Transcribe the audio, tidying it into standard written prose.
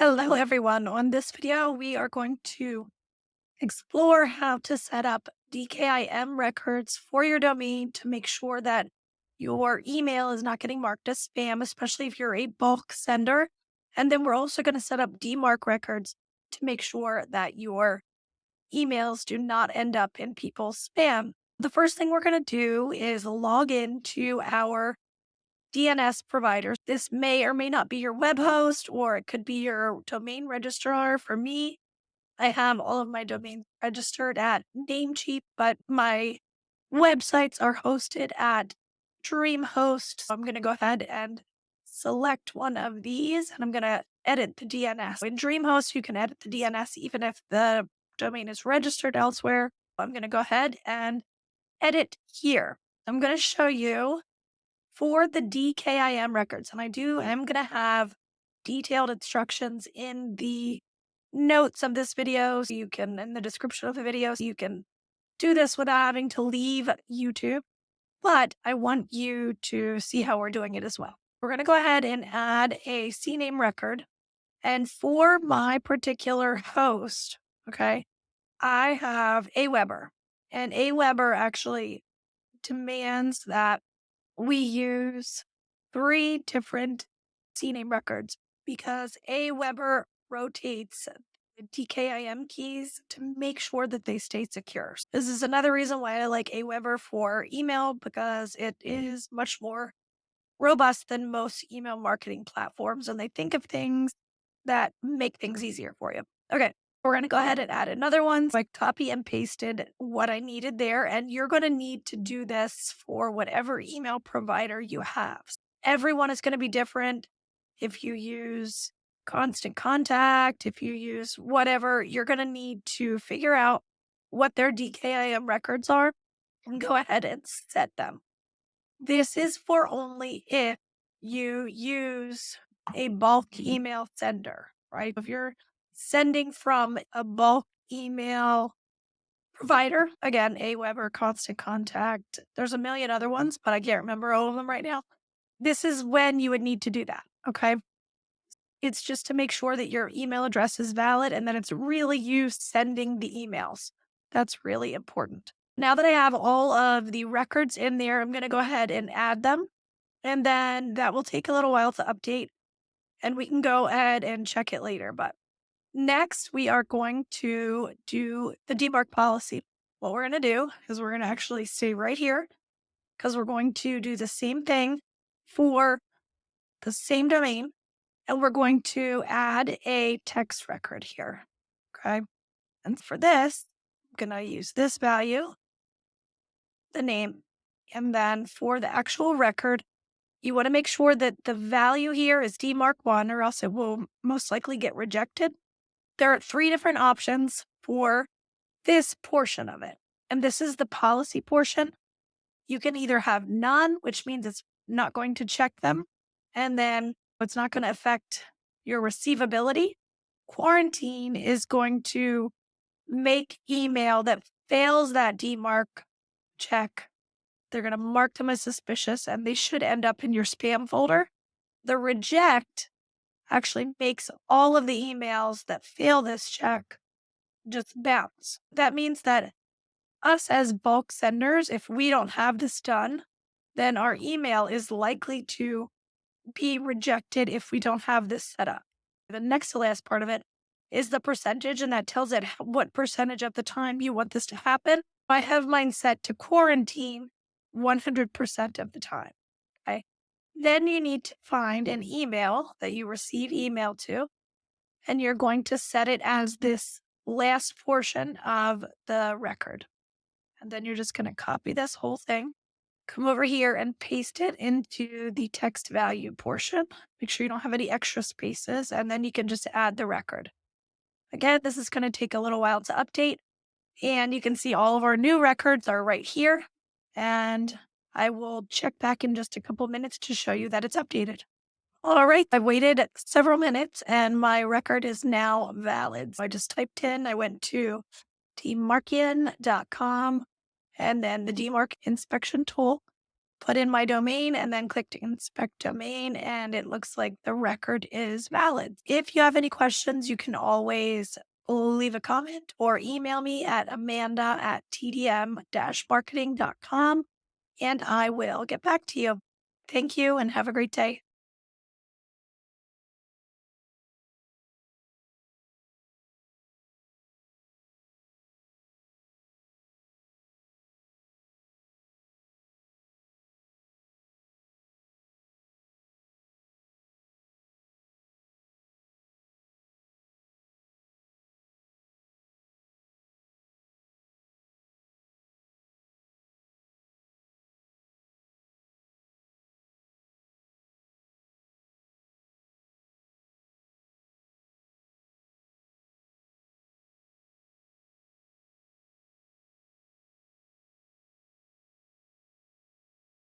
Hello, everyone. On this video, we are going to explore how to set up DKIM records for your domain to make sure that your email is not getting marked as spam, especially if you're a bulk sender. And then we're also going to set up DMARC records to make sure that your emails do not end up in people's spam. The first thing we're going to do is log into our DNS providers. This may or may not be your web host, or it could be your domain registrar. For me, I have all of my domains registered at Namecheap, but my websites are hosted at DreamHost. So I'm going to go ahead and select one of these, and I'm going to edit the DNS. In DreamHost, you can edit the DNS even if the domain is registered elsewhere. I'm going to go ahead and edit here. I'm going to show you for the DKIM records, and I'm going to have detailed instructions in the notes of this video. So you can, in the description of the video, so you can do this without having to leave YouTube. But I want you to see how we're doing it as well. We're going to go ahead and add a CNAME record. And for my particular host, okay, I have Aweber. And Aweber actually demands that we use 3 different CNAME records because Aweber rotates the DKIM keys to make sure that they stay secure. This is another reason why I like Aweber for email, because it is much more robust than most email marketing platforms, and they think of things that make things easier for you. Okay, we're going to go ahead and add another one. So I copy and pasted what I needed there, and you're going to need to do this for whatever email provider you have. Everyone is going to be different. If you use Constant Contact, if you use whatever, you're going to need to figure out what their DKIM records are and go ahead and set them. This is for only if you use a bulk email sender, right? If you're sending from a bulk email provider, again, Aweber, Constant Contact, there's a million other ones, but I can't remember all of them right now. This is when you would need to do that, okay? It's just to make sure that your email address is valid and that it's really you sending the emails. That's really important. Now that I have all of the records in there, I'm going to go ahead and add them. And then that will take a little while to update, and we can go ahead and check it later. But next, we are going to do the DMARC policy. What we're going to do is we're going to actually stay right here because we're going to do the same thing for the same domain. And we're going to add a text record here, okay? And for this, I'm going to use this value, the name, and then for the actual record, you want to make sure that the value here is DMARC1 or else it will most likely get rejected. There are 3 different options for this portion of it, and this is the policy portion. You can either have none, which means it's not going to check them, and then it's not going to affect your receivability. Quarantine is going to make email that fails that DMARC check. They're going to mark them as suspicious, and they should end up in your spam folder. The reject actually makes all of the emails that fail this check just bounce. That means that us as bulk senders, if we don't have this done, then our email is likely to be rejected if we don't have this set up. The next to last part of it is the percentage, and that tells it what percentage of the time you want this to happen. I have mine set to quarantine 100% of the time. Okay. Then you need to find an email that you receive email to, and you're going to set it as this last portion of the record. And then you're just going to copy this whole thing, come over here and paste it into the text value portion. Make sure you don't have any extra spaces, and then you can just add the record. Again, this is going to take a little while to update, and you can see all of our new records are right here. And I will check back in just a couple minutes to show you that it's updated. All right, I waited several minutes and my record is now valid. So I just typed in, I went to DMARCian.com and then the DMARC inspection tool. put in my domain and then clicked inspect domain, and it looks like the record is valid. If you have any questions, you can always leave a comment or email me at amanda@tdm-marketing.com, and I will get back to you. Thank you and have a great day.